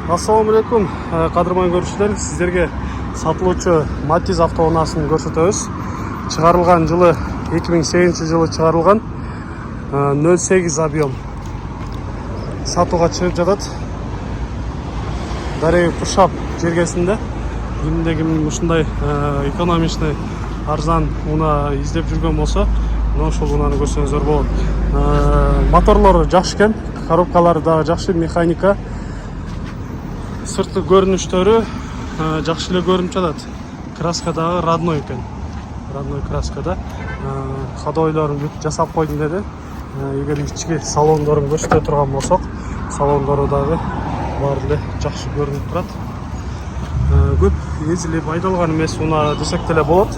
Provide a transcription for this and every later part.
Assalamu алейкум, кадырман көрүүчүлөр. Сиздерге сатылуучу Matiz автоунаасын көрсөтөбүз. Чыгарылган жылы 2008-жылы чыгарылган 08 объем сатууга чыгып жатат. Дареги Куршап жергесинде. Кимде ким ушундай экономичный арзан унаа издеп жүргөн болсо, мына ошол унааны көрсөңүздөр болот. Моторлору жакшы экен, коробкалары дагы жакшы, механика. Сыртқы көрүнүштөрү жакшы эле көрүнүп жатат. Краска дагы родной экен. Родной краскада. Ходойлорун бүт жасап койдум деди. Эгер ички салондорун көрсөтө турган болсок, салондору дагы баары эле жакшы көрүнүп турат. Көп эзилип айдалган эмес унаа десек деле болот.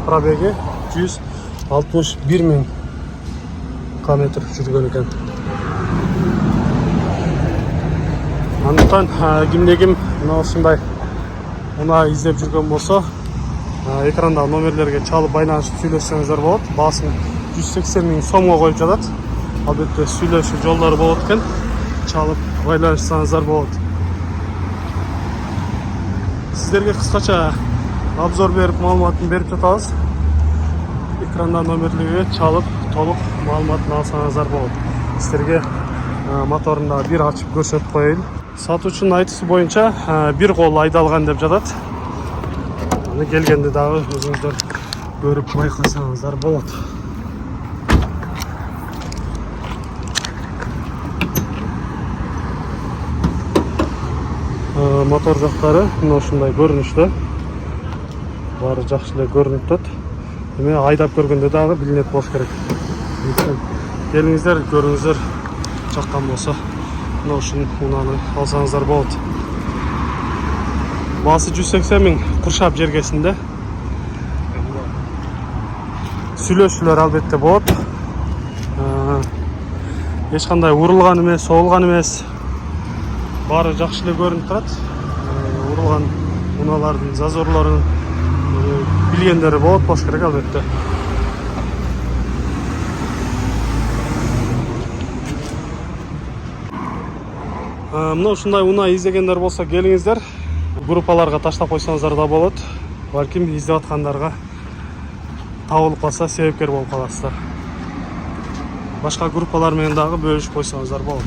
Пробеги 161 000 км жүргөн экен. Андыктан кимде ким мына ушундай унаа издеп жүргөн болсо, экрандагы номерлерге чалып байланышып сүйлөшсөңүздөр болот. Баасын 180 000 сомго коюп жатат. Албетте сүйлөшүү жолдору болот экен. Чалып байланышсаңыздар болот. Сиздерге кыскача обзор берип, маалыматын берип жатабыз. Экранда номерлерге чалып, толук маалыматын алсаңыздар болот. Сиздерге моторунда бир ачып көрсөтүп коеюн. Сатуучунун айтуусу боюнча бир кол айдалган деп жатат. Аны келгенде дагы өзүңүздөр көрүп байкасаңыздар болот. Мотор жактары мына ушундай көрүнүштө. Баары жакшы эле көрүнүп турат. Эми айдап көргөндө дагы билинет болуш керек. Келиңиздер, көрүңүздөр, жаккан болсо мына ушул унааны алсаңыздар болот. Баасы 180 000 Куршап жергесинде. Сүйлөшүүлөр албетте болот. Эч кандай урулган эмес, соолган эмес. Баары жакшы эле көрүнүп турат. Урулган унаалардын зазорлорун билгендери болот болуш керек албетте. Мына ушундай унаа издегендер болсо келиңиздер. Группаларга таштап койсоңуздар да болот. Балким издеп аткандарга табылып калса себепкер болуп каласыздар. Башка группалар менен дагы бөлүшүп койсоңуздар болот.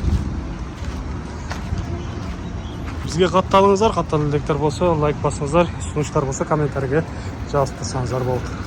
Бизге катталыңыздар, каттал электер болсо лайк басыңыздар, сунуштар болсо комментарийге жазып турсаңыздар болот.